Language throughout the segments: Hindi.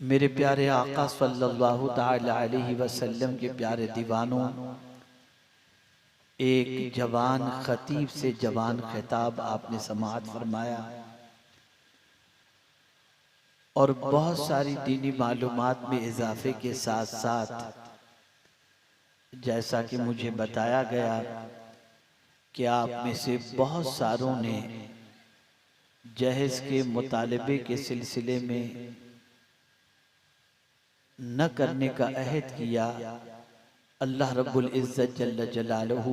मेरे प्यारे आका सल्लल्लाहु ताला अलैहि वसल्लम के प्यारे दीवानों, एक जवान खतीब से जवान खिताब आपने समाअत फरमाया और बहुत सारी दीनी मालूमात में इजाफे के साथ साथ जैसा कि मुझे बताया गया कि आप में से बहुत सारों ने जहेज के मुतालबे के सिलसिले में न करने का अहद किया। अल्लाह रब्बुल इज्जत जल्ल जलालहू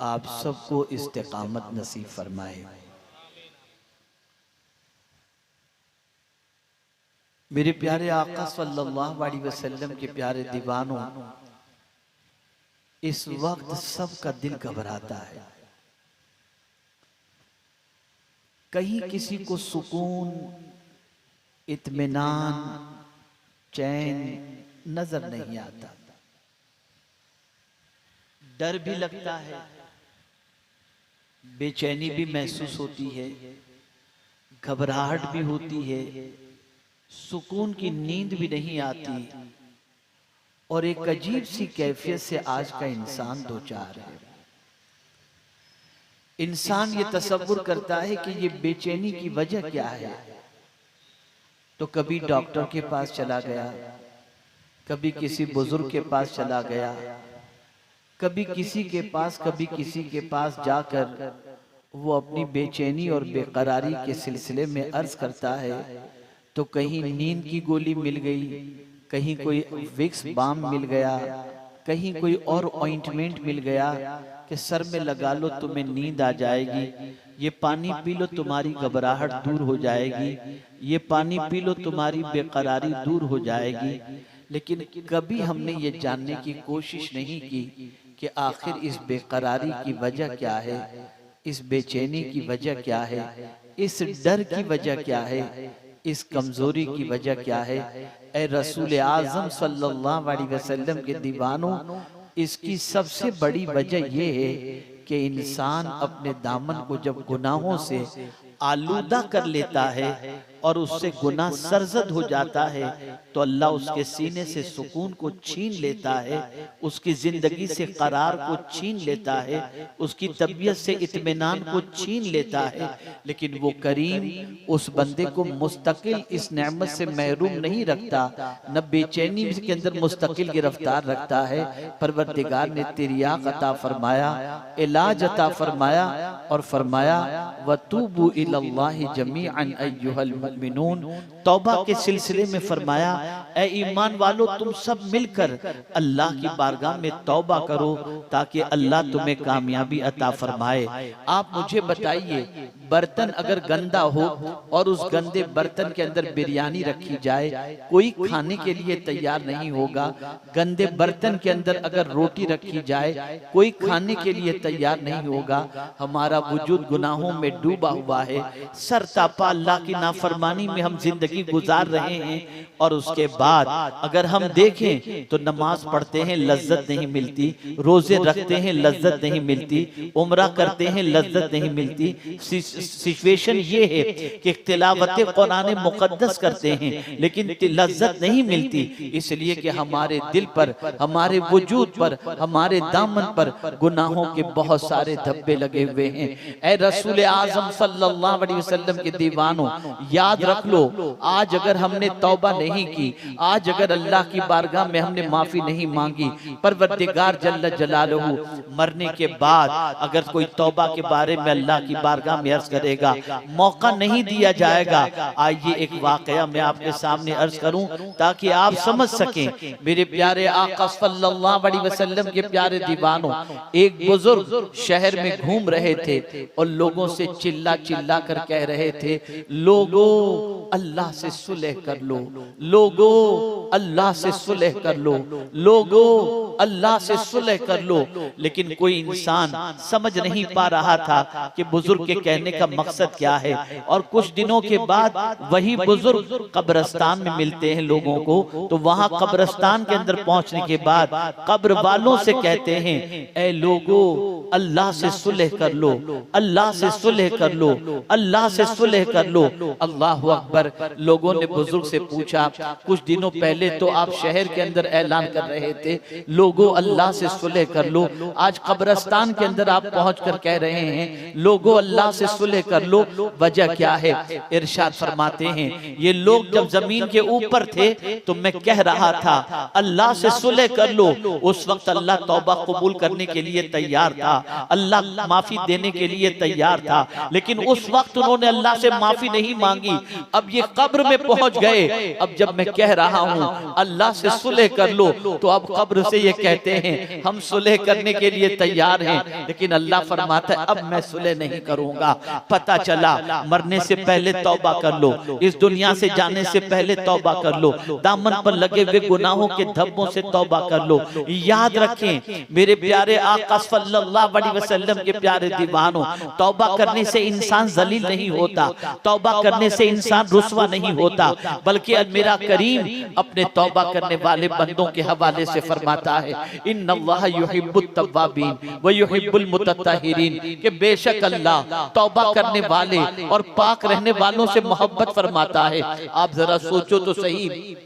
आप सबको इस्तिकामत नसीब फरमाए। मेरे प्यारे आका सल्लल्लाहु अलैहि वसल्लम के प्यारे दीवानों, इस वक्त सबका दिल घबराता है। कहीं किसी को सुकून, इत्मीनान, चैन नजर नहीं आता। डर भी लगता है, बेचैनी भी महसूस होती है, घबराहट भी होती है, सुकून की नींद भी नहीं आती और एक अजीब सी कैफियत से आज का इंसान दो चार है। इंसान ये तसव्वुर करता है कि ये बेचैनी की वजह क्या है, तो कभी डॉक्टर के पास चला गया, कभी किसी बुजुर्ग के पास चला गया, कभी किसी के पास, कभी किसी के पास जाकर वो अपनी बेचैनी और बेकरारी के सिलसिले में अर्ज करता है। तो कहीं नींद की गोली मिल गई, कहीं कोई विक्स बाम मिल गया, कहीं कोई और ऑइंटमेंट मिल गया कि सर में लगा लो तुम्हें नींद आ जाएगी, ये पानी पी लो तुम्हारी घबराहट दूर हो जाएगी, ये पानी पी लो तुम्हारी बेकरारी दूर हो जाएगी। लेकिन कभी हमने ये जानने की कोशिश नहीं की कि आखिर इस बेकरारी की वजह क्या है, इस बेचैनी की वजह क्या है, इस डर की वजह क्या है, इस कमजोरी की वजह क्या है। ए रसूल आज़म सल्लल्लाहु अलैहि वसल्लम के दीवानों, इसकी सबसे बड़ी वजह यह है कि इंसान अपने दामन को जब गुनाहों से आलूदा कर लेता है और उससे गुनाह सरजद हो जाता है तो अल्लाह उसके सीने से सुकून को छीन लेता है, उसकी जिंदगी से करार को छीन लेता है, उसकी तबीयत से इत्मीनान को छीन लेता है। लेकिन वो करीम उस बंदे को मुस्तकिल इस नेमत से महरूम नहीं रखता, न बेचैनी के अंदर मुस्तकिल गिरफ्तार रखता है। परवरदिगार ने तिरियाक अता फरमाया, इलाज अता फरमाया और फरमाया वतूबू इलल्लाहि जमीअन अय्युहल मुमिनून। तौबा के सिलसिले में फरमाया, ए ईमान वालों तुम सब मिलकर अल्लाह की बारगाह में तौबा करो ताकि अल्लाह तुम्हें कामयाबी अता फरमाए। आप मुझे बताइए, बर्तन अगर गंदा हो और उस गंदे बर्तन के अंदर बिरयानी रखी जाए, कोई खाने के लिए तैयार नहीं होगा। गंदे बर्तन के अंदर अगर रोटी रखी जाए, कोई खाने के लिए तैयार नहीं होगा। हमारा वजूद गुनाहों में डूबा हुआ है, सरतापा अल्लाह की नाफरमानी में हम जिंदगी गुजार रहे हैं। और उसके बाद अगर हम देखें तो नमाज पढ़ते हैं लज्जत नहीं मिलती, रोजे रखते हैं लज्जत नहीं मिलती, उम्रा करते हैं लज्जत नहीं मिलती। सिचुएशन ये है कि तिलावत कुरान मुकद्दस करते हैं लेकिन लज्जत नहीं मिलती, इसलिए कि हमारे दिल पर, हमारे वजूद पर, हमारे दामन पर गुनाहों के बहुत सारे धब्बे लगे हुए हैं। ऐ रसूल आज़म सल्लल्लाहु अलैहि वसल्लम के दीवानों, याद रख लो, आज अगर हमने तौबा नहीं की, आज अगर अल्लाह की बारगाह में हमने माफी नहीं मांगी, परवरदिगार जल्ल जलालहू मरने के बाद अगर कोई तौबा के बारे में अल्लाह की बारगाह में अर्ज करेगा, मौका नहीं दिया जाएगा। आइए एक वाकया मैं आपके सामने अर्ज करूं ताकि आप समझ सकें। मेरे प्यारे आका सल्लल्लाहु अलैहि वसल्लम के प्यारे दीवानों, एक बुजुर्ग शहर में घूम रहे थे और लोगों से चिल्ला चिल्ला कर कह रहे थे, लोगों अल्लाह से सुलह कर लो, लोगों अल्लाह से सुलह कर लो, लोगों अल्लाह से सुलह कर लो। लेकिन कोई इंसान समझ नहीं पा रहा था कि बुजुर्ग के कहने का मकसद क्या है। और कुछ दिनों के बाद वही बुजुर्ग कब्रिस्तान में मिलते हैं लोगों को। तो वहां कब्रिस्तान के अंदर पहुंचने के बाद कब्र वालों से कहते हैं, ऐ लोगों, अल्लाह से सुलह कर लो, अल्लाह से सुलह कर लो, अल्लाह से सुलह कर लो। अल्लाह अकबर। लोगों ने बुजुर्ग से पूछा, कुछ दिनों पहले तो आप शहर के अंदर ऐलान कर रहे थे, लोगों अल्लाह से सुलह कर लो, आज कब्रिस्तान के अंदर आप पहुंचकर कह रहे हैं लोगों अल्लाह से सुलह कर लो, वजह क्या है? इरशाद फरमाते हैं, ये लोग जब जमीन के ऊपर थे तो मैं कह रहा था अल्लाह से सुलह कर लो। उस वक्त अल्लाह तौबा कबूल करने के लिए तैयार था, अल्लाह माफी देने के लिए तैयार था, लेकिन उस वक्त उन्होंने अल्लाह से माफी नहीं मांगी। अब ये कब्र में पहुंच गए, अब जब मैं कह रहा हूं अल्लाह से सुलह कर लो, तो अब कब्र से ये कहते हैं हम सुलह करने के लिए तैयार हैं, लेकिन अल्लाह फरमाता है अब मैं सुलह नहीं करूंगा। पता चला मरने से पहले तौबा कर लो, इस दुनिया से जाने से पहले तौबा कर लो, दामन पर लगे हुए गुनाहों के धब्बों से तौबा कर लो। याद रखें मेरे प्यारे आका सल्लल्लाहु अलैहि वसल्लम के प्यारे दीवानों, तौबा करने से इंसान जलील नहीं होता, तौबा करने से इंसान रुस्वा नहीं होता, बल्कि मेरा करीम अपने तौबा करने वाले बंदों के हवाले से फरमाता है, इन्नल्लाह युहिब्बुत तव्वाबीन व युहिब्बुल मुतत्तहिरीन, कि बेशक अल्लाह तौबा करने वाले और पाक रहने वालों से मोहब्बत फरमाता है। आप जरा सोचो तो सही,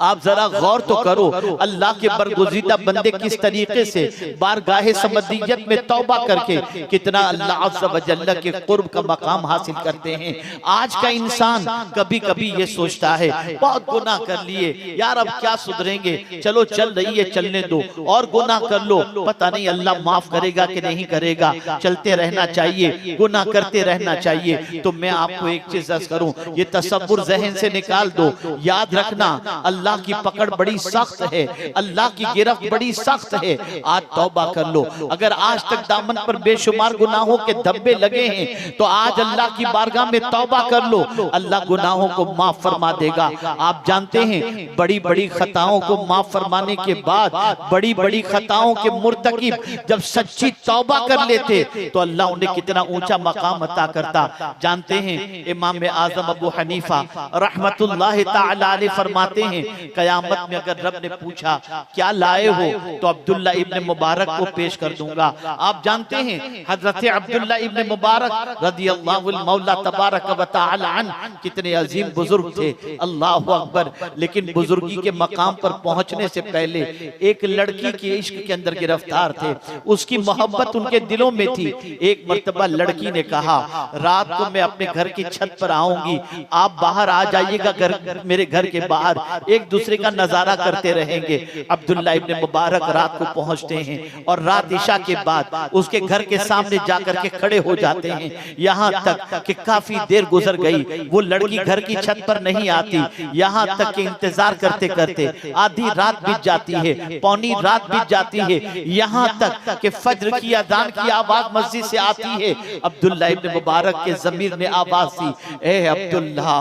आप जरा गौर तो करो, अल्लाह के बरगुज़ीदा बंदे किस तरीके से बारगाहे समदियत में तौबा करके कितना अल्लाह अज़्ज़ व जल्ल के कुर्ब का मकाम हासिल करते हैं। आज का इंसान कभी कभी ये सोचता है बहुत गुनाह कर लिए यार, अब क्या सुधरेंगे, चलो चल रही है चलने दो, और गुनाह कर लो, पता नहीं अल्लाह माफ करेगा कि नहीं करेगा, चलते रहना चाहिए, गुनाह करते रहना चाहिए। तो मैं आपको एक चीज अर्ज़ करूं, ये तसव्वुर ज़हन से निकाल दो, याद रखना अल्लाह की पकड़ बड़ी सख्त है, अल्लाह की गिरफ्त बड़ी सख्त है। आज तौबा कर लो, अगर आज तक दामन पर बेशुमार गुनाहों के धब्बे लगे हैं तो आज अल्लाह की बारगाह में तौबा कर लो, अल्लाह गुनाहों को माफ फरमा देगा। आप जानते हैं बड़ी बड़ी खताओं को माफ फरमाने के बाद, बड़ी बड़ी खताओं के मुर्तकिब जब सच्ची तौबा कर लेते तो अल्लाह उन्हें कितना ऊंचा मकाम अता करता। जानते हैं इमाम आजम अबू हनीफा रहमतुल्लाह तआला अलैह फरमाते हैं, कयामत में अगर रब ने पूछा क्या लाए हो तो अब्दुल्ला इब्ने मुबारक को पेश कर दूंगा। आप जानते हैं हजरत अब्दुल्ला इब्ने मुबारक रदियल्लाहु मौला तबारक व तआला अन्हु कितने अजीम बुजुर्ग थे, अल्लाहु अकबर। लेकिन बुजुर्गी के मकाम पर पहुंचने से पहले एक लड़की के इश्क के अंदर गिरफ्तार थे, उसकी मोहब्बत उनके दिलों में थी। एक मर्तबा लड़की ने कहा रात को मैं अपने घर की छत पर आऊंगी, आप बाहर आ जाइएगा, घर मेरे घर के बाहर एक दूसरे का नजारा करते रहेंगे। अब्दुल्ला इब्ने मुबारक रात को पहुंचते हैं और रात इशा के बाद उसके घर के सामने जाकर के खड़े हो जाते हैं, यहाँ तक कि काफी देर गुजर गई, वो लड़की घर की छत पर नहीं आती, यहाँ तक कि इंतजार करते करते आधी रात बीत जाती है, पौनी रात बीत जाती है, यहाँ तक कि फज्र की अजान की आवाज मस्जिद से आती है। अब्दुल्ला इब्ने मुबारक के ज़मीर ने आवाज दी, ए अब्दुल्ला।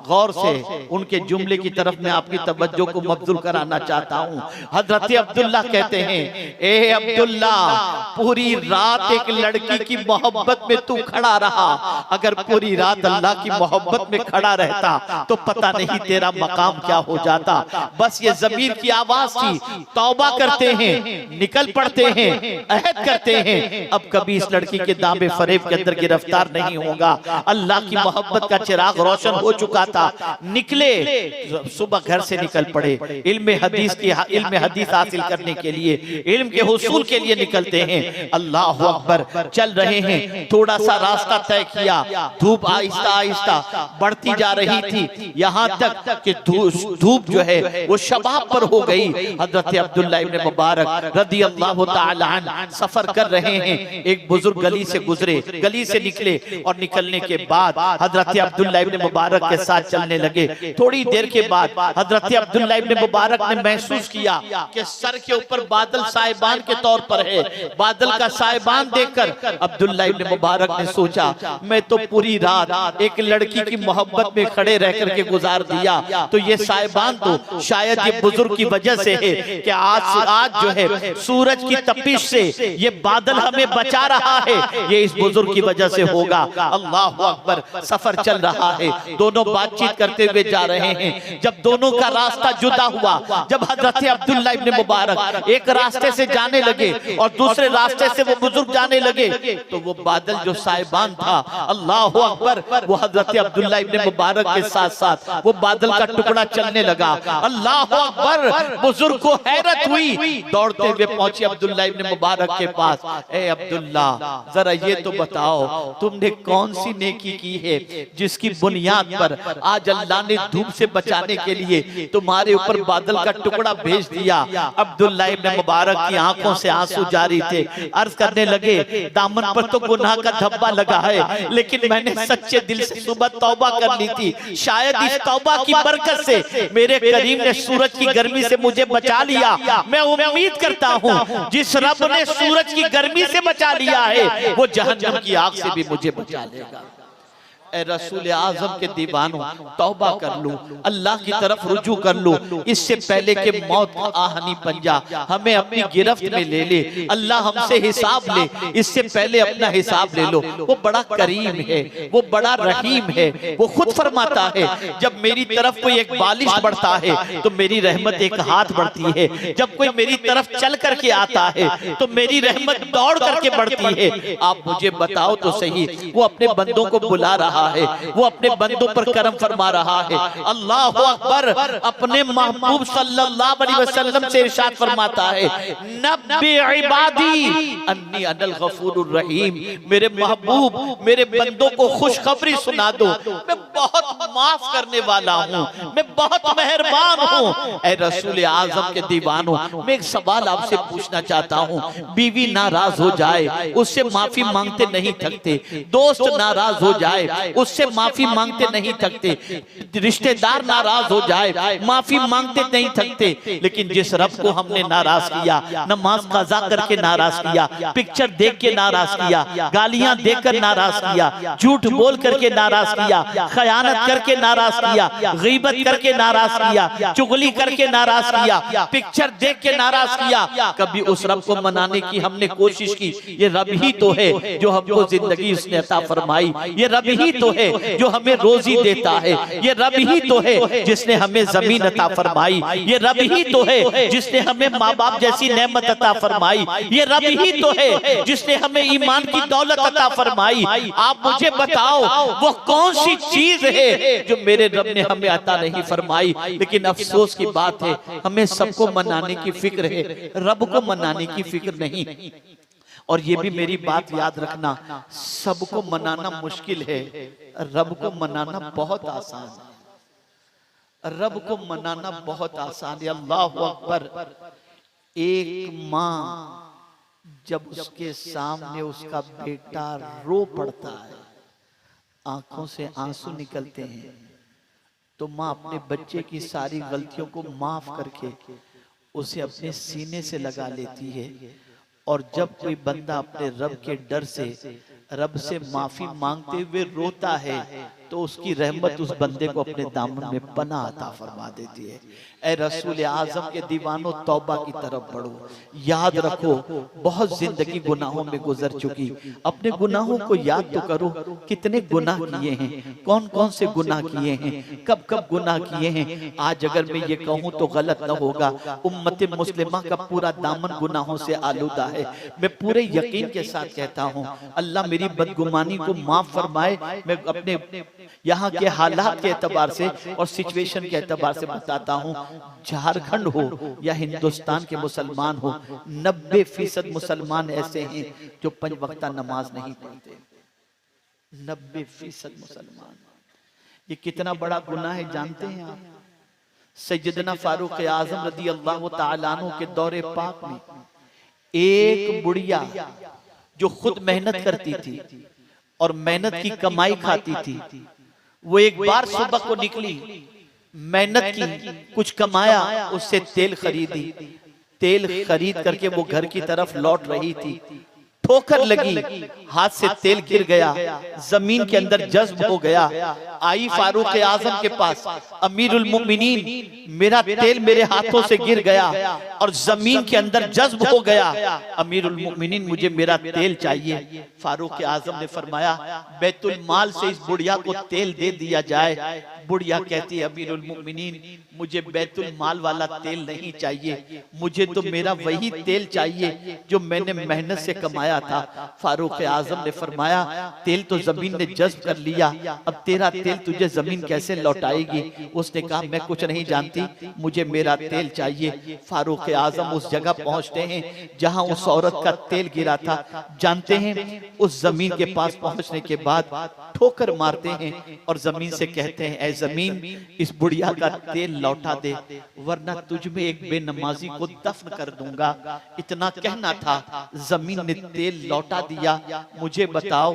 गौर से उनके जुमले की तरफ मैं आपकी तवज्जो को मबजूल कराना चाहता हूँ। हजरत अब्दुल्ला कहते हैं, ए अब्दुल्ला, पूरी रात एक लड़की की मोहब्बत में तू खड़ा रहा, अगर पूरी रात अल्लाह की मोहब्बत में खड़ा रहता तो पता नहीं तेरा मकाम क्या हो जाता। बस ये ज़मीर की आवाज थी, तौबा करते हैं, निकल पड़ते हैं, अहद करते हैं, अब कभी इस लड़की के दामे फरेब के अंदर गिरफ्तार नहीं होगा। अल्लाह की मोहब्बत का चिराग रोशन हो चुका था, निकले, सुबह घर से निकल पड़े, इल्म हदीस हासिल करने के लिए, इल्म के हुसूल के लिए निकलते हैं। अल्लाह अकबर। चल रहे हैं, थोड़ा सा रास्ता तय किया, धूप आहिस्ता आहिस्ता बढ़ती जा रही थी, यहाँ तक कि धूप जो है वो शबाब पर हो गई। हजरत अब्दुल्ला इब्ने मुबारक रदियल्लाहु तआला अन्हु सफर कर रहे हैं, एक बुजुर्ग गली से गुजरे, गली से निकले और निकलने के बाद हजरत अब्दुल्ला इब्ने मुबारक के साथ साथ चलने लगे। थोड़ी देर के बाद हजरत अब्दुल्लाह इब्न मुबारक ने महसूस किया कि सर के ऊपर बादल साहिबान के तौर पर है। बादल का साहिबान देखकर अब्दुल्लाह इब्न मुबारक ने सोचा, मैं तो पूरी रात एक लड़की की मोहब्बत में खड़े रह करके गुजार दिया, तो ये साहिबान तो शायद ये बुजुर्ग की वजह से है कि आज जो है सूरज की तपिश से ये बादल हमें बचा रहा है, ये इस बुजुर्ग की वजह से होगा। अल्लाह अकबर। सफर चल रहा है, दोनों बातचीत करते हुए जा रहे हैं। जब दोनों का रास्ता जुदा हुआ, जब हजरत अब्दुल्लाह इब्न मुबारक एक रास्ते से जाने लगे और दूसरे रास्ते से वो बुजुर्ग जाने लगे, तो वो बादल जो साहिबान था, अल्लाह अकबर, वो हजरत अब्दुल्लाह इब्न मुबारक के साथ साथ वो बादल का टुकड़ा चलने लगा। अल्लाह अकबर। बुजुर्ग को हैरत हुई, दौड़ते हुए पहुंचे अब्दुल्लाह इब्न मुबारक के पास। ए अब्दुल्ला, जरा ये तो बताओ, तुमने कौन सी नेकी की है जिसकी बुनियाद पर आज अल्लाह ने धूप से बचाने के लिए तुम्हारे ऊपर बादल का टुकड़ा भेज दिया। अब्दुल्लाह इब्न मुबारक की आंखों से आंसू जारी थे। अर्ज करने लगे, दामन पर तो गुनाह का धब्बा लगा है, लेकिन मैंने सच्चे दिल से सुबह तौबा कर ली थी। शायद इस तौबा की बरकत से मेरे करीम ने सूरज की गर्मी से मुझे बचा लिया। मैं उम्मीद करता हूँ जिस रब ने सूरज की गर्मी से बचा लिया है, वो जहन्नम की आग से भी मुझे बचा लेगा। ए रसूल आजम के दीवानों, तौबा कर लो, अल्लाह की तरफ रुजू कर लो, इससे पहले कि मौत का आहनी पंजा हमें अपनी गिरफ्त में ले ले। अल्लाह हमसे हिसाब ले, इससे पहले अपना हिसाब ले लो। वो बड़ा करीम है, वो बड़ा रहीम है। वो खुद फरमाता है, जब मेरी तरफ कोई एक बालिश बढ़ता है तो मेरी रहमत एक हाथ बढ़ती है। जब कोई मेरी तरफ चल करके आता है तो मेरी रहमत दौड़ करके बढ़ती है। आप मुझे बताओ तो सही, वो अपने बंदों को बुला रहा है, वो अपने बंदों पर करम फरमा रहा है। अल्लाह अकबर। अपने महबूब सल्लल्लाहु अलैहि वसल्लम से इरशाद फरमाता है, नब्बी इबादी अन्नी अनल गफूरुर रहीम। मेरे महबूब, मेरे बंदों को खुशखबरी सुना दो, मैं बहुत माफ करने वाला हूँ, मैं बहुत मेहरबान हूँ। ऐ रसूल आजम के दीवानों, मैं एक सवाल आपसे पूछना चाहता हूँ। बीवी नाराज हो जाए, उससे माफी मांगते नहीं थकते। दोस्त नाराज हो जाए, उससे माफी मांगते नहीं थकते। रिश्तेदार नाराज हो जाए, माफी मांगते नहीं थकते। लेकिन जिस रब को हमने नाराज किया, नमाज कज़ा करके नाराज किया, पिक्चर देख के नाराज किया, गालियां देकर नाराज किया, झूठ बोल करके नाराज किया, खयानत करके नाराज किया, गीबत करके नाराज किया, चुगली करके नाराज किया, पिक्चर देख के नाराज किया, कभी उस रब को मनाने की हमने कोशिश की? ये रब ही तो है जो हमको जिंदगी उसने अता फरमाई, ये रब ही तो है जो हमें रोजी देता है, ये रब ही तो है जिसने हमें जमीन अता फरमाई, ये रब ही तो है जिसने हमें माँ बाप जैसी नेमत अता फरमाई, ये रब ही तो है जिसने हमें ईमान की दौलत अता फरमाई। आप मुझे बताओ, वो कौन सी चीज है जो मेरे रब ने हमें अता नहीं फरमाई? लेकिन अफसोस की बात है, हमें सबको मनाने की फिक्र है, रब को मनाने की फिक्र नहीं। और ये भी मेरी बात याद रखना, सबको मनाना मुश्किल है, रब को मनाना बहुत आसान है। रब को मनाना बहुत आसान है। अल्लाह अकबर। एक माँ जब उसके सामने उसका बेटा रो पड़ता है, आंखों से आंसू निकलते हैं, तो माँ अपने बच्चे की सारी गलतियों को माफ करके उसे अपने सीने से लगा लेती है। और जब कोई बंदा अपने रब के डर से, रब से माफी मांगते हुए रोता है, तो उसकी रहमत उस बंदे को अपने दामन में पनाह अता फरमा देती है। ऐ रसूल आजम के दीवानों, तौबा की तरफ बढ़ो। याद रखो, बहुत जिंदगी गुनाहों में गुजर चुकी, अपने गुनाहों को याद तो करो, कितने गुनाह किए हैं, कौन कौन से गुनाह किए हैं, कब कब गुनाह किए हैं। आज अगर मैं ये कहूँ तो गलत न होगा, उम्मत मुस्लिमा का पूरा दामन गुनाहों से आलूदा है। मैं पूरे यकीन के साथ कहता हूँ, अल्लाह मेरी बदगुमानी को माफ फरमाए। मैं अपने यहाँ के हालात के एतबार से और सिचुएशन के एतबार से बताता हूँ, झारखंड हो या हिंदुस्तान के मुसलमान हो, 90% मुसलमान ऐसे हैं जो 5 वक्ता नमाज नहीं पढ़ते। 90% मुसलमान। ये कितना बड़ा गुनाह है जानते हैं आप? सैयदना फारूक आजम रदी अल्लाह तआला अन्हु के दौरे पाक में एक बुढ़िया जो खुद मेहनत करती थी और मेहनत की कमाई खाती थी, वो एक बार सुबह को निकली, मेहनत की, कुछ कमाया, उससे तेल खरीदी, तेल खरीद करके वो घर की तरफ लौट रही थी, ठोकर लगी, हाथ से तेल गिर गया, जमीन के अंदर जज्ब हो गया। आई फारूक आजम के पास, अमीरुल मोमिनीन मेरा तेल मेरे हाथों से गिर गया और जमीन के अंदर जज्ब हो गया, अमीरुल मोमिनीन मुझे मेरा तेल चाहिए। फारूक आजम ने फरमाया बैतुल माल से इस बुढ़िया को तेल दे दिया जाए। बुढ़िया कहती है अमीरुल मोमिनीन मुझे बैतुल माल वाला तेल नहीं चाहिए, मुझे तो मेरा वही तेल चाहिए जो मैंने मेहनत से कमाया था। फारूक आजम ने फरमाया तेल तो जमीन ने जज्ब कर लिया, अब तेरा तेल तुझे जमीन कैसे लौटाएगी। उसने कहा मैं कुछ नहीं जानती, मुझे मेरा तेल चाहिए। फारूक आजम उस जगह पहुंचते हैं जहां उस औरत का तेल गिरा था। जानते हैं उस जमीन के पास पहुंचने के बाद ठोकर मारते हैं और जमीन से कहते हैं ऐ जमीन इस बुढ़िया का तेल लौटा दे, वरना तुझ में एक बेनमाजी को दफन कर दूंगा। इतना कहना था, जमीन ने तेल लौटा दिया। मुझे बताओ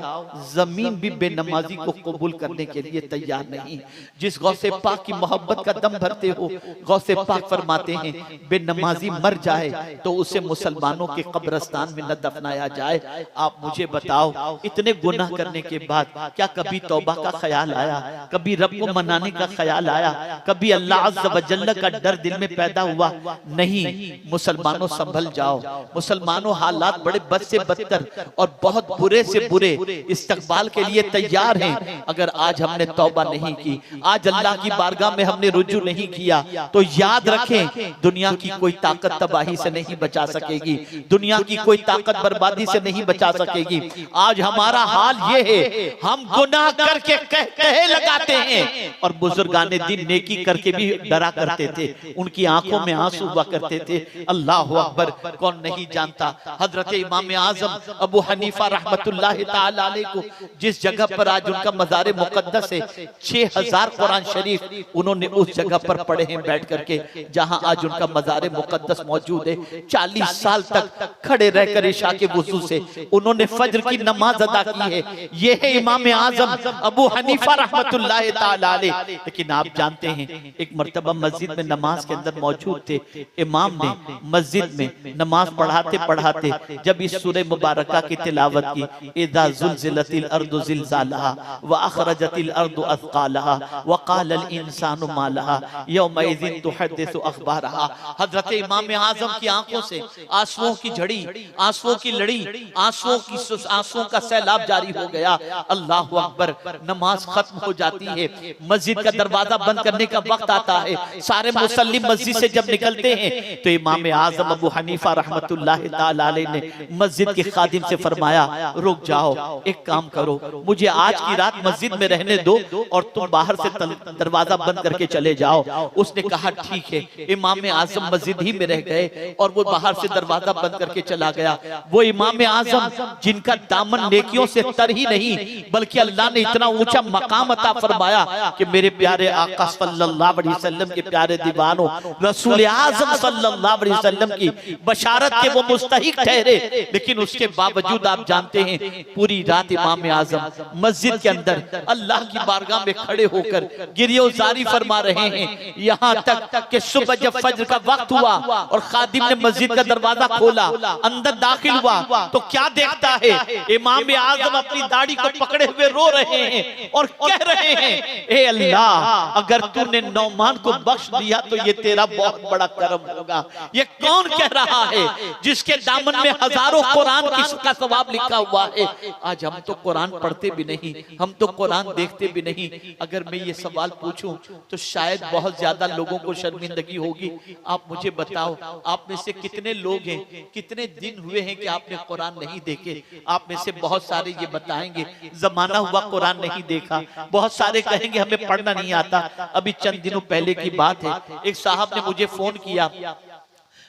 जमीन भी बेनमाजी को कबूल करने के लिए तैयार नहीं। जिस गौसे पाक की मोहब्बत का दम भरते हो, गौसे पाक फरमाते हैं बेनमाजी मर जाए तो उसे मुसलमानों के कब्रिस्तान में न दफनाया जाए। आप मुझे बताओ इतने गुनाह करने के बाद क्या कभी तौबा का ख्याल आया, कभी रब को मनाने का ख्याल आया, कभी अल्लाह अज़्ज़ व जल्ल का डर दिल में पैदा हुआ? नहीं। मुसलमानों संभल जाओ, मुसलमानों हालात बड़े बद से बदतर और बहुत बुरे से बुरे इस्तकबाल के लिए तैयार हैं। अगर आज हमने तौबा नहीं की, आज अल्लाह की बारगाह में हमने रुजू नहीं किया, तो याद रखें दुनिया की कोई ताकत तबाही से नहीं बचा सकेगी, दुनिया की कोई ताकत बर्बादी से नहीं बचा सकेगी। आज हमारा हाल ये है, हम गुनाह करके कहे लगाते हैं और बुजुर्गाने दिन नेकी करके भी डरा करते थे, उनकी आंखों में आंसू हुआ करते थे। अल्लाह अकबर, कौन नहीं जानता हजरत इमाम आजम अबू हनीफा रहमतुल्लाह ताला अलैह को जिस जगह पर आज उनका मज़ार मुक़द्दस है, 6000 कुरान शरीफ उन्होंने उस जगह पर पढ़े हैं बैठ करके जहां आज उनका मज़ार मुक़द्दस मौजूद है। 40 साल तक खड़े रहकर इशा के वुज़ू से उन्होंने फज्र की नमाज अदा की है। ये है इमाम आजम अबू हनीफा रहमतुल्लाह ताला अलैह। लेकिन आप जानते हैं एक मर्तबा मस्जिद में नमाज के अंदर मौजूद थे, इमाम ने मस्जिद में नमाज पढ़ाते पढ़ाते जब इस सूरह मुबारका की तिलावत की, इज़ा ज़ुल्ज़िलतिल अर्दु ज़िलज़ालहा व अख़रजतिल अर्दु अथक़ालहा व क़ालल इंसानु मा लहा यौमइज़िन तुहद्दिसु अख़बारहा। हज़रत इमाम आज़म की आंखों से आंसुओं की झड़ी, आंसुओं की लड़ी, आंसुओं का सैलाब जारी हो गया। अल्लाह अकबर, नमाज खत्म हो जाती है, मस्जिद का दरवाजा बंद करने का वक्त आता है, सारे मुसल्ली मस्जिद से जब निकलते हैं तो इमाम आज़म अबू हनीफा रहमतुल्लाह ताला अलैह ने मस्जिद के खादिम से फरमाया रुक जाओ, एक काम करो, मुझे आज की रात मस्जिद में रहने दो और तुम बाहर से दरवाजा बंद करके चले जाओ। उसने कहा ठीक है। इमाम आज़म मस्जिद ही में रह गए और वो बाहर से दरवाजा बंद करके चला गया। वो इमाम आज़म जिनका दामन नेकियों से तर ही नहीं बल्कि अल्लाह ने इतना ऊंचा मकाम अता फरमाया कि मेरे प्यारे आका सल्लल्लाहु अलैहि वसल्लम के प्यारे दीवानों, रसूल आज़म सल्लल्लाहु अलैहि वसल्लम की बशारत के वो मुस्तहिक ठहरे। लेकिन उसके बावजूद आप जानते हैं पूरी रात इमाम आज़म मस्जिद के अंदर अल्लाह की बारगाह में खड़े होकर गिरियोजारी फरमा रहे हैं, यहाँ तक कि सुबह जब फज्र का वक्त हुआ और खादिम ने मस्जिद का दरवाजा खोला, अंदर दाखिल हुआ तो क्या देखता है, इमाम आज़म अपनी दाढ़ी को पकड़े हुए रो रहे हैं और कह रहे हैं ए अल्लाह, अगर तूने नौमान को बख्श दिया तो ये तेरा बहुत बड़ा करम होगा। ये कौन कह रहा है जिसके दामन में हजारों कुरान का सवाब लिखा हुआ है। आज हम तो कुरान पढ़ते भी नहीं, हम तो कुरान देखते भी नहीं। अगर मैं ये सवाल पूछूं तो शायद बहुत ज्यादा लोगों को शर्मिंदगी होगी। आप मुझे बताओ, आप में से कितने लोग हैं, कितने दिन हुए हैं कि आपने कुरान नहीं देखे? आप में से बहुत सारे ये बताएंगे जमाना हुआ कुरान नहीं देखा, बहुत सारे कहेंगे हमें पढ़ना नहीं आता। अभी चंद दिनों पहले की बात है, एक साहब ने मुझे फोन किया,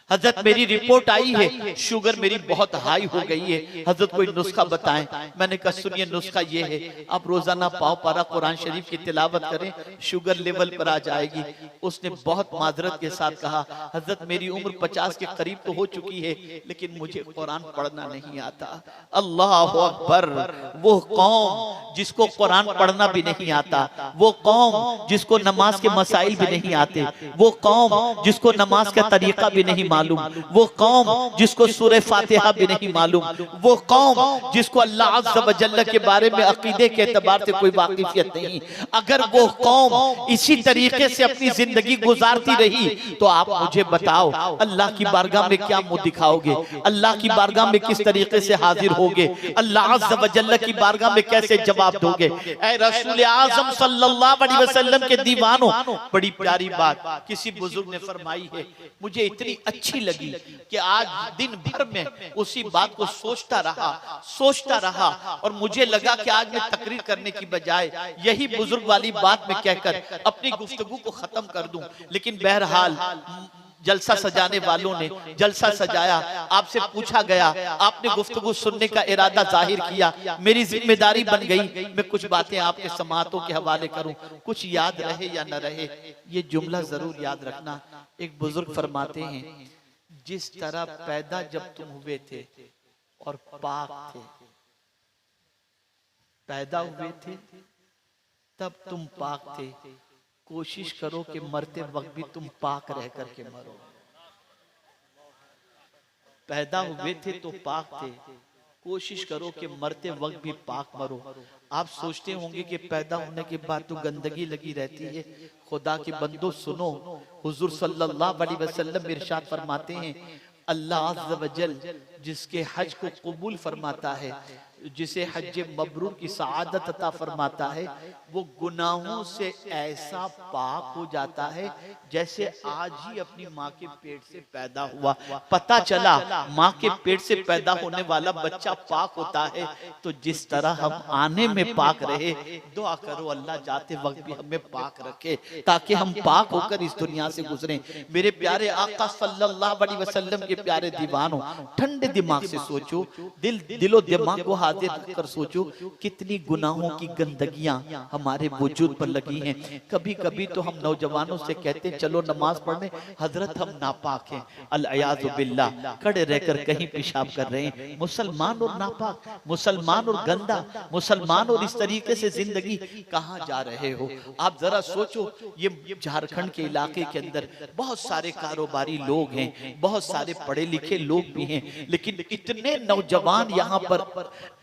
हजरत मेरी रिपोर्ट आई है, शुगर मेरी बहुत हाई हो गई है, हजरत कोई नुस्खा बताएं। मैंने कहा सुनिए नुस्खा ये है, आप रोजाना पाव पारा कुरान शरीफ की तिलावत करें, शुगर लेवल पर आ जाएगी। उसने बहुत माजरत के साथ कहा, हजरत मेरी उम्र 50 के करीब तो हो चुकी है, लेकिन मुझे कुरान पढ़ना नहीं आता। अल्लाह अकबर। वो कौम जिसको कुरान पढ़ना भी नहीं आता, वो कौम जिसको नमाज के मसाइल भी नहीं आते, वो कौम जिसको नमाज का तरीका भी नहीं मालूम, वो कौम जिसको सूरह फातिहा भी नहीं मालूम, वो कौम जिसको अल्लाह अज़्ज़ व जल्ल के बारे में अकीदे के एतबार से कोई वाकिफियत नहीं, अगर वो कौम इसी तरीके से अपनी जिंदगी गुजारती रही तो आप मुझे बताओ अल्लाह की बारगाह में क्या मुंह दिखाओगे, अल्लाह की बारगाह में किस तरीके से हाजिर होगे, अल्लाह अज़्ज़ व जल्ल की बारगाह में कैसे जवाब दोगे। ऐ रसूल आज़म सल्लल्लाहु अलैहि वसल्लम के दीवानों, बड़ी प्यारी बात किसी बुजुर्ग ने फरमाई है, मुझे इतनी अच्छी लगी कि आज दिन भर में उसी बात को सोचता रहा और मुझे लगा कि आज मैं तकरीर करने की बजाय यही बुजुर्ग वाली बात में कहकर अपनी गुफ्तगू को खत्म कर दूं। लेकिन बहरहाल जलसा सजाने वालों ने जलसा सजाया, आपसे पूछा गया, आपने गुफ्तगू सुनने का इरादा जाहिर किया, मेरी जिम्मेदारी बन गई मैं कुछ बातें आपके समातों के हवाले करूं, कुछ याद रहे या न रहे, ये जुमला जरूर याद रखना। एक बुजुर्ग फरमाते हैं, जिस तरह पैदा जब तुम हुए थे और पाक थे, पैदा हुए थे तब तुम पाक थे, कोशिश करो कि मरते वक्त भी तुम पाक रह करके मरो। पैदा हुए थे तो पाक थे, कोशिश करो कि मरते वक्त भी पाक मरो। आप सोचते होंगे कि पैदा होने के बाद तो गंदगी लगी रहती है, खुदा के बंदो सुनो, हुजूर सल्लल्लाहु अलैहि वसल्लम इरशाद फरमाते हैं, अल्लाह अज़्ज़ व जल जिसके हज को कबूल फरमाता है, जिसे हज मबरूर की सआदत अता फरमाता है, वो गुनाहों से ऐसा पाक हो जाता है जैसे आज ही अपनी माँ के पेट से पैदा हुआ। पता चला माँ के पेट से पैदा होने वाला बच्चा पाक होता है, तो जिस तरह हम आने में पाक रहे, दुआ करो अल्लाह जाते वक्त भी हमें पाक रखे ताकि हम पाक होकर इस दुनिया से गुजरें। मेरे प्यारे आका सल्लल्लाहु अलैहि वसल्लम के प्यारे दीवानों, ठंडे दिमाग से सोचो, दिलो दिमाग को हाजिर कर सोचो, कितनी गुनाहों की गंदगियां हमारे वजूद पर लगी हैं। कभी कभी तो हम नौजवानों से कहते हैं चलो नमाज पढ़ने, हजरत हम नापाक हैं, अल-अयाज़ु बिल्लाह, खड़े रहकर कहीं पेशाब कर रहे हैं। मुसलमान और नापाक, मुसलमान और गंदा, मुसलमान और इस तरीके से जिंदगी कहाँ जा रहे हो आप जरा सोचो। ये झारखंड के इलाके के अंदर बहुत सारे कारोबारी लोग हैं, बहुत सारे पढ़े लिखे लोग भी हैं, लेकिन इतने नौजवान यहाँ पर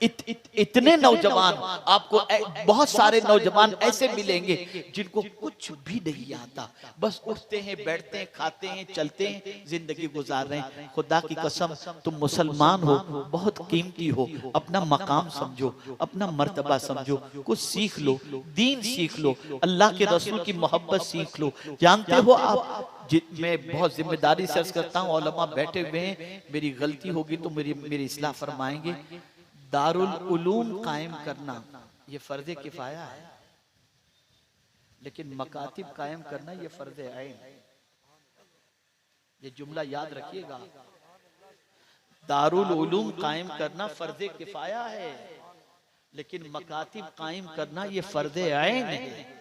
इतने नौजवान, आपको बहुत सारे नौजवान ऐसे मिलेंगे जिनको कुछ भी नहीं आता, बस उठते हैं, बैठते हैं, खाते हैं, चलते हैं, जिंदगी गुजार रहे हैं। खुदा की कसम, तुम मुसलमान हो, बहुत कीमती हो, अपना मकाम समझो, अपना मर्तबा समझो, कुछ सीख लो, दीन सीख लो, अल्लाह के रसूल की मोहब्बत सीख लो। जानते हो आप, मैं बहुत जिम्मेदारी से अर्ज करता हूँ, उलमा बैठे हुए हैं, मेरी गलती होगी तो मेरी इस्लाह फरमाएंगे। दारुल उलूम कायम करना ये फर्ज़े किफाया है, लेकिन मकातिब कायम करना ये फर्ज़े ऐन। ये जुमला याद रखिएगा, दारुल उलूम कायम करना फर्ज़े किफाया है, लेकिन मकातिब कायम करना ये फर्ज़े ऐन है।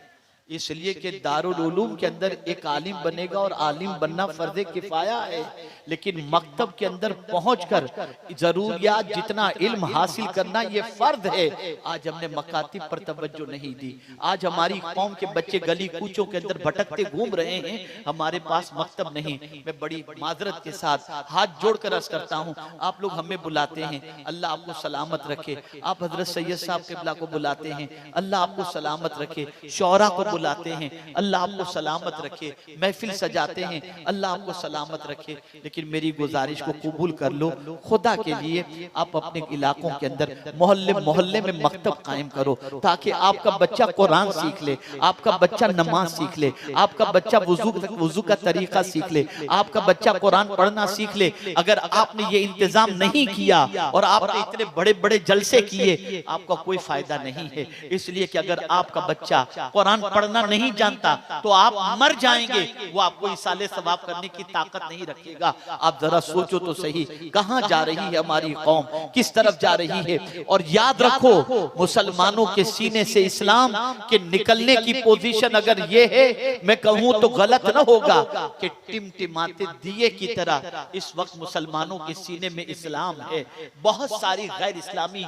इसलिए कि दारुल उलूम के अंदर एक आलिम बनेगा और आलिम बनना फर्ज़े किफाया है, लेकिन मकतब के अंदर पहुंचकर जरूरियात जितना इल्म हासिल करना ये फर्ज है। आज हमने मकातिब पर तवज्जो नहीं दी, आज हमारी कौम के बच्चे गली कूचों के अंदर भटकते घूम रहे हैं, हमारे पास मकतब नहीं। मैं बड़ी माजरत के साथ हाथ जोड़कर अर्ज करता हूँ, आप लोग हमें बुलाते हैं, अल्लाह आपको सलामत रखे, आप हजरत सैयद साहब क़िबला को बुलाते हैं, अल्लाह आपको सलामत रखे, शौरा को बुलाते हैं, अल्लाह आपको सलामत रखे, महफिल सजाते हैं, अल्लाह आपको सलामत रखे, लेकिन मेरी गुजारिश को कबूल कर लो। खुदा के लिए आप अपने इलाकों के अंदर मोहल्ले मोहल्ले में मकतब कायम करो, ताकि आपका बच्चा कुरान सीख ले, आपका बच्चा नमाज सीख ले, आपका बच्चा वुजू का तरीका सीख ले, आपका बच्चा कुरान पढ़ना सीख ले। अगर आपने ये इंतजाम नहीं किया और आपने इतने बड़े बड़े जलसे किए, आपका कोई फायदा नहीं है। इसलिए कि अगर आपका बच्चा कुरान पढ़ना नहीं जानता तो आप मर जाएंगे, वो आपको इसाले सवाब करने की ताकत नहीं रखेगा। आप जरा सोचो तो सही, कहां जा रही है हमारी कौम, किस तरफ जा रही है। और याद रखो, मुसलमानों के सीने से इस्लाम के निकलने की पोजीशन अगर ये है, मैं कहूं तो गलत न होगा कि टिमटिमाते दिए की तरह इस वक्त मुसलमानों के सीने में इस्लाम है। बहुत सारी गैर इस्लामी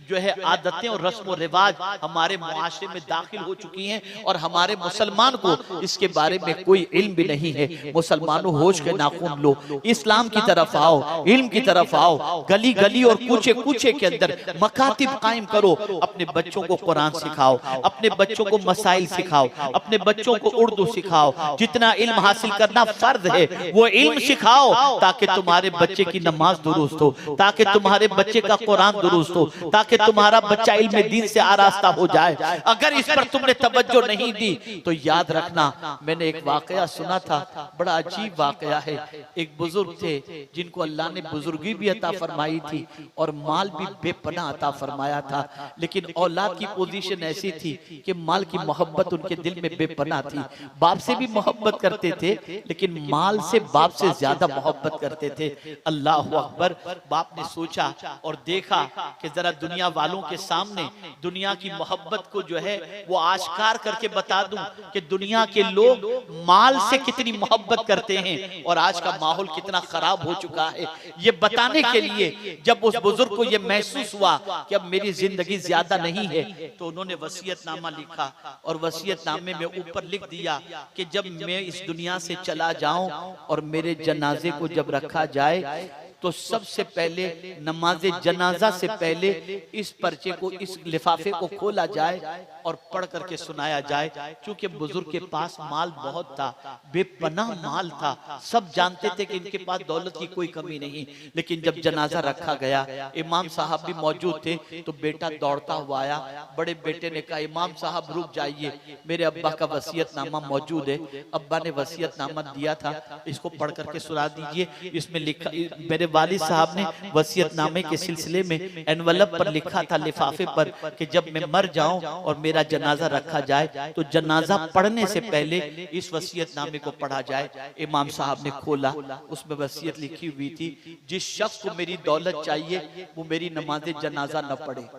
जो है आदतें और रस्म और रिवाज हमारे मुआशरे में दाखिल हो चुकी हैं और हमारे मुसलमान को इसके बारे में कोई इल्म भी नहीं है। मुसलमानों होश के नाखून लो, इस्लाम की तरफ आओ, इल्म की तरफ आओ, गली गली और कूचे कूचे के अंदर मकातिब कायम करो, अपने बच्चों को कुरान सिखाओ, अपने बच्चों को मसाइल सिखाओ, अपने बच्चों को उर्दू सिखाओ, जितना इल्म हासिल करना फर्ज है वो इल्म सिखाओ, ताकि तुम्हारे बच्चे की नमाज दुरुस्त हो, ताकि तुम्हारे बच्चे का कुरान दुरुस्त हो, ताकि तुम्हारा बच्चा इल्म दीन से आरास्ता हो जाए। अगर इस पर तुमने तवज्जो नहीं दी तो याद रखना, मैंने एक वाकया सुना था, बड़ा अजीब वाकया है। एक बुजुर्ग थे जिनको अल्लाह ने बुजुर्गी भी अता फरमाई थी और माल भी बेपनाह अता फरमाया था, लेकिन औलाद की पोजीशन ऐसी थी कि माल की मोहब्बत उनके दिल में बेपनाह थी। बाप से भी मोहब्बत करते थे, लेकिन माल से बाप से ज्यादा मोहब्बत करते थे। अल्लाह अकबर। बाप ने सोचा और देखा कि जरा दुनिया वालों के सामने दुनिया की मोहब्बत को जो है वो आश्कार करके बता दूं कि दुनिया के लोग माल से कितनी मोहब्बत करते हैं और आज का माहौल कितना खराब हो चुका है। ये बताने के लिए जब उस बुजुर्ग को ये महसूस हुआ कि अब मेरी जिंदगी ज्यादा नहीं है, तो उन्होंने वसीयतनामा लिखा और वसीयतनामे में ऊपर लिख दिया कि जब मैं इस दुनिया से चला जाऊं और मेरे जनाजे को जब रखा जाए तो सबसे पहले नमाजे जनाजा से पहले इस पर्चे को, इस लिफाफे को खोला जाए और पढ़ करके सुनाया जाए। क्योंकि बुजुर्ग के पास माल बहुत था, बेपनाह माल था, सब जानते थे कि इनके पास दौलत की कोई कमी नहीं। लेकिन जब जनाजा रखा गया, इमाम साहब भी मौजूद थे, तो बेटा दौड़ता हुआ आया। बड़े बेटे ने कहा, इमाम साहब रुक जाइए, मेरे अब्बा का वसीयतनामा मौजूद है, अब्बा ने वसीयतनामा दिया था, इसको पढ़ करके सुना दीजिए। इसमें लिखा, मेरे वालिद साहब ने वसीयतनामे के सिलसिले में एनवलप पर लिखा था, लिफाफे पर, कि जब मैं मर जाऊं और मेरा जनाजा रखा जाए तो जनाजा पढ़ने से पहले इस वसीयतनामे को पढ़ा जाए। इमाम साहब ने खोला, उसमें वसीयत लिखी हुई थी, जिस शख्स को मेरी दौलत चाहिए वो मेरी नमाज जनाजा न पढ़े,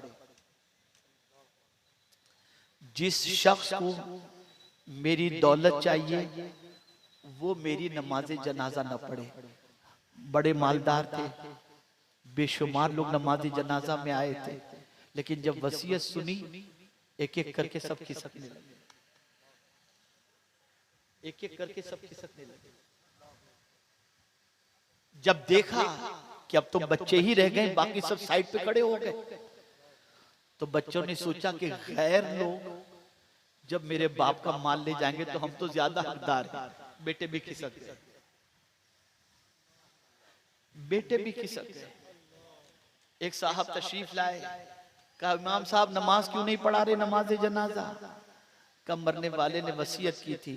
जिस शख्स को मेरी दौलत चाहिए वो मेरी नमाज जनाजा न पढ़े। बड़े मालदार थे, बेशुमार लोग नमाज जनाजा में आए थे, लेकिन जब वसीयत सुनी एक एक करके सब खिसकने लगे, एक एक करके सब खिसकने लगे। जब देखा कि अब तो बच्चे ही रह गए, बाकी सब साइड पे खड़े हो गए, तो बच्चों ने सोचा कि गैर लोग जब मेरे बाप का माल ले जाएंगे तो हम तो ज्यादा हकदार हैं। बेटे भी खिसक गए, बेटे भी खिसक गए। एक साहब तशरीफ लाए, कहा, इमाम साहब नमाज क्यों नहीं पढ़ा रहे, नमाज जनाजा? कहा, मरने वाले ने वसीयत की थी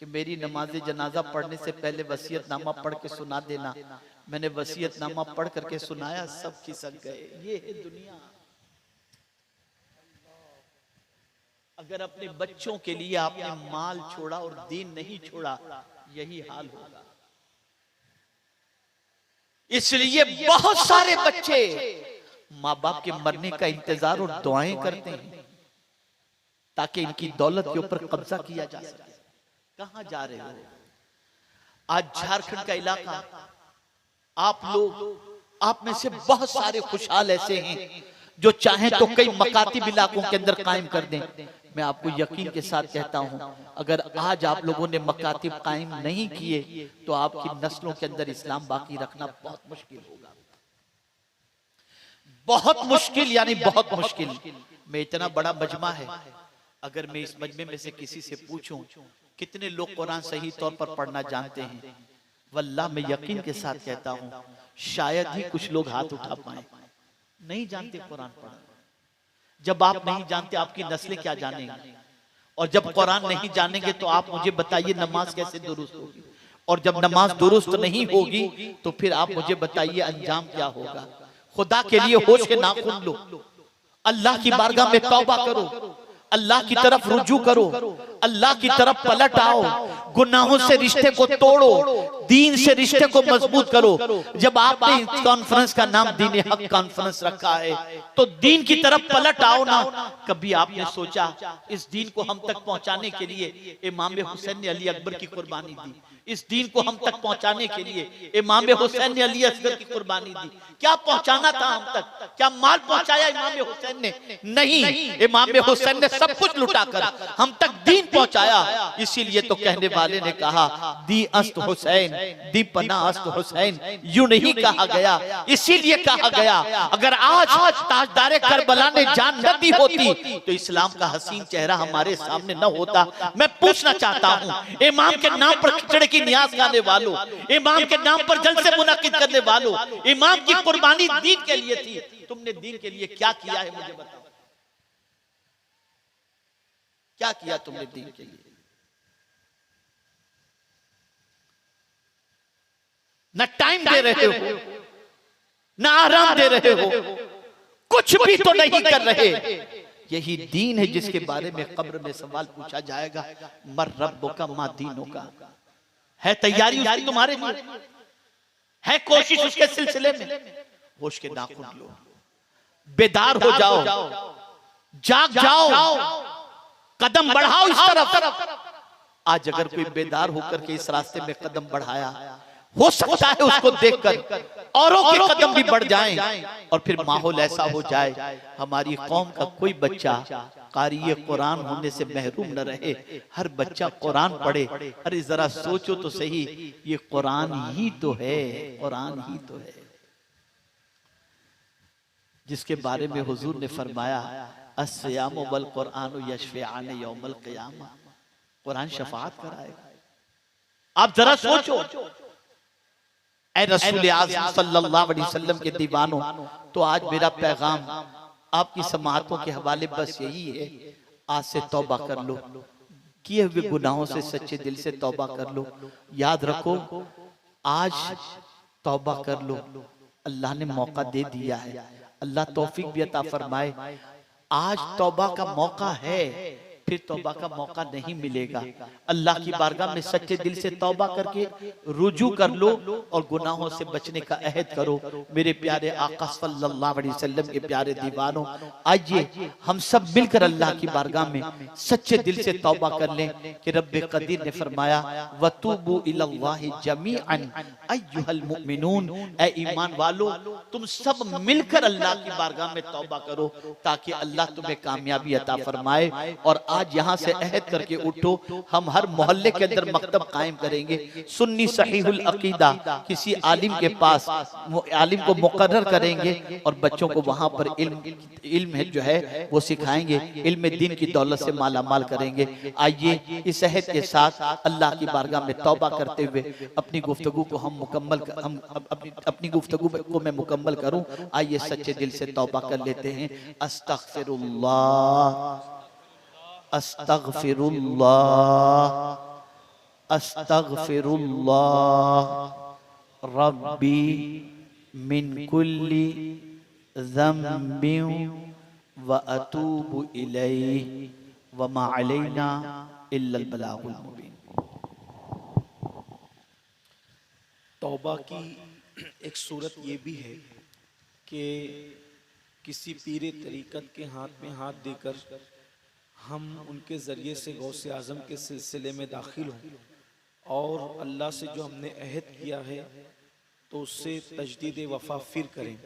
कि मेरी नमाज जनाजा पढ़ने से पहले वसीयतनामा पढ़ के सुना देना। मैंने वसीयतनामा पढ़ करके सुनाया, सब खिसक गए। ये है दुनिया। अगर अपने बच्चों के लिए आपने माल छोड़ा और दीन नहीं छोड़ा, यही हाल होगा। इसलिए बहुत सारे बच्चे माँ बाप के मरने का इंतजार और दुआएं करते हैं ताकि इनकी दौलत के ऊपर कब्जा किया जा सके। कहां जा रहे हो? आज झारखंड का इलाका, आप लोग, आप में से बहुत सारे खुशहाल ऐसे हैं जो चाहें तो कई मकातिब इलाकों के अंदर कायम कर दें। मैं आपको यकीन के साथ कहता हूं, अगर आज आप लोगों ने मकातिब कायम नहीं किए तो आपकी नस्लों के अंदर इस्लाम बाकी रखना बहुत मुश्किल होगा। बहुत मुश्किल, यानी बहुत मुश्किल। मैं, इतना बड़ा मजमा है, अगर मैं इस मजमे में से किसी से पूछूं कितने लोग कुरान सही तौर पर पढ़ना जानते हैं, वल्लाह मैं यकीन के साथ कहता हूं शायद ही कुछ लोग हाथ उठा पाए। नहीं जानते कुरान पढ़ना। जब आप नहीं जानते, आपकी नस्लें क्या जानेंगी? और जब कुरान नहीं जानेंगे तो आप मुझे बताइए नमाज कैसे दुरुस्त होगी? और जब नमाज दुरुस्त नहीं होगी तो फिर आप मुझे बताइए अंजाम क्या होगा? खुदा के लिए होश के नाखून लो, अल्लाह की बारगाह में तौबा करो, अल्लाह की तरफ रुजू करो, अल्लाह की तरफ पलट आओ, गुनाहों से रिश्ते को तोड़ो, दीन से रिश्ते को मजबूत करो। जब आपने इस कॉन्फ्रेंस का नाम दीन हक कॉन्फ्रेंस रखा है तो दीन की तरफ पलट आओ ना। कभी आपने सोचा इस दीन को हम तक पहुंचाने के लिए इमाम हुसैन ने अली अकबर की कुर्बानी दी, इस दीन को हम तक पहुंचाने के लिए इमाम हुसैन ने अली असगर की कुर्बानी दी। क्या पहुंचाना था हम तक? क्या माल पहुंचाया इमाम हुसैन ने? नहीं, इमाम हुसैन ने सब कुछ लुटाकर हम तक दीन पहुंचाया। इसीलिए तो कहने वाले ने कहा दी अस्त हुसैन, दी पना अस्त हुसैन, यूं नहीं कहा गया, इसीलिए कहा गया अगर आज ताजदारे करबला ने जान न दी होती तो इस्लाम का हसीन चेहरा हमारे सामने न होता। मैं पूछना चाहता हूं, इमाम के नाम पर खिचड़ी की न्यास गाने वालों, इमाम के नाम पर जलसे मुनाकिद करने वालों, इमाम की कुर्बानी दीन के लिए थी, तुमने दीन के लिए क्या किया है मुझे बताओ? क्या किया तुमने दीन के लिए? न टाइम दे रहे हो, न आराम दे रहे हो, कुछ भी तो नहीं कर रहे। यही दीन है जिसके बारे में कब्र में सवाल पूछा जाएगा, मर रब्बो का मा दीनों का। है तैयारी उसकी तुम्हारे लिए? है कोशिश उसके सिलसिले में? होश के नाखून लो, बेदार हो जाओ, जाग जाओ, कदम बढ़ाओ इस तरफ। आज अगर कोई बेदार होकर के इस रास्ते में कदम बढ़ाया, हो सकता है उसको देखकर औरों के कदम भी बढ़ जाएं और फिर माहौल ऐसा हो जाए हमारी कौम का कोई बच्चा कारी कुरान होने से महरूम न रहे, हर बच्चा कुरान पढ़े। अरे जरा सोचो तो सही, ये कुरान ही तो है, कुरान ही तो है जिसके बारे में हुजूर ने फरमाया अस्सियामु वल कुरानु यशफ़िआन यौमल क़ियामा, कुरान शफाअत कराएगा। आप जरा सोचो, ऐ रसूल आज़म सल्लल्लाहु अलैहि वसल्लम के दीवानों, तो आज मेरा पैगाम आपकी समाअतों के हवाले बस यही है, आज से तौबा कर लो, किए हुए गुनाहों से सच्चे दिल से तौबा कर लो। याद रखो, आज तौबा कर लो, अल्लाह ने मौका दे दिया है, अल्लाह तौफीक भी अता फरमाए। आज तौबा का मौका है, फिर तौबा का मौका नहीं मिलेगा। अल्लाह की बारगाह में सच्चे दिल से तौबा करके रुजू कर लो और गुनाहों से बचने का अहद करो। मेरे प्यारे आका सल्लल्लाहु अलैहि वसल्लम के प्यारे दीवानों, आइए हम सब मिलकर अल्लाह की बारगाह में सच्चे दिल से तौबा कर लें कि रब्बे कदीर ने फरमाया वतूबू इलल्लाहि जमीअन अय्युहल मुमिनून, ऐ ईमान वालों तुम सब मिलकर अल्लाह की बारगाह में तौबा करो ताकि अल्लाह तुम्हें कामयाबी अता फरमाए। और आज यहाँ से अहद करके उठो, हम हर मोहल्ले के अंदर मकतब कायम करेंगे, सुन्नी सहीहुल अकीदा किसी आलिम के पास आलिम को मुकर्रर करेंगे और बच्चों को वहाँ पर इल्म जो है वो सिखाएंगे, इल्म दीन की दौलत से माला माल करेंगे। आइए इस अहद के साथ अल्लाह की बारगाह में तौबा करते हुए अपनी गुफ्तगू को हम अपनी गुफ्तगू को मैं मुकम्मल करूं। आइए सच्चे दिल से तौबा कर लेते हैं। अस्तगफिरुल्लाह अस्तगफिरुल्लाह अस्तगफिरुल्लाह रब्बी मिन कुल्ली ज़म्बिन व अतूबु इलैहि व मा अलैना इल्लल बलागुल मुबीन। तौबा की एक सूरत ये भी है कि किसी पीरे तरीक़त के हाथ में हाथ देकर हम उनके ज़रिए से गौसे आज़म के सिलसिले में दाखिल हों और अल्लाह से जो हमने अहद किया है तो उससे तजदीद वफ़ा फिर करें।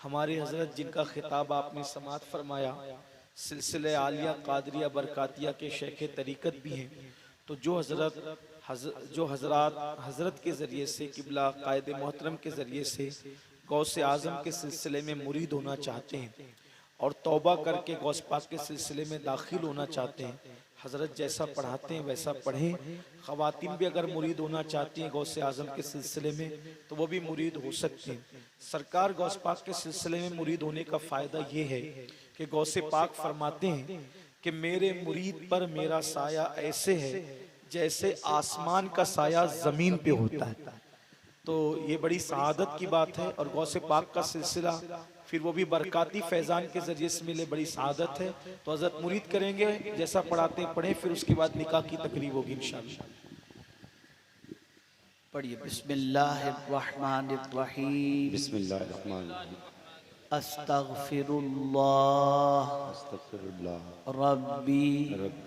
हमारे हज़रत जिनका खिताब आपने समात फरमाया सिलसिले आलिया कादरिया बरकातिया के शेख तरीक़त भी हैं, तो जो हज़रत के ज़रिए से किबला कायद मोहतरम के ज़रिए से गौसे आज़म के सिलसिले में मुरीद होना चाहते हैं और तौबा करके गौस पाक के सिलसिले में दाखिल होना चाहते हैं, हज़रत जैसा पढ़ाते हैं वैसा पढ़ें। ख़वातीन भी अगर मुरीद होना चाहती हैं गौसे आज़म के सिलसिले में तो वो भी मुरीद हो सकते हैं। सरकार गौस पाक के सिलसिले में मुरीद होने का फ़ायदा ये है कि गौसे पाक फरमाते हैं कि मेरे मुरीद पर मेरा साया ऐसे है जैसे आसमान का साया ज़मीन पे होता है। तो ये बड़ी सआदत की बात है और गौसे पाक का सिलसिला फिर वो भी बरकाती फैजान के जरिए से मिले, बड़ी सआदत है। तो हजरत मुरीद करेंगे, जैसा पढ़ाते हैं पढ़ें, फिर उसके बाद निकाह की तकरीब होगी इंशाअल्लाह। पढ़िए बिस्मिल्लाहिर्रहमानिर्रहीम। बिस्मिल्लाहिर्रहमानिर्रहीम। अस्तगफिरुल्लाह अस्तगफिरुल्लाह रब्बी रब्बी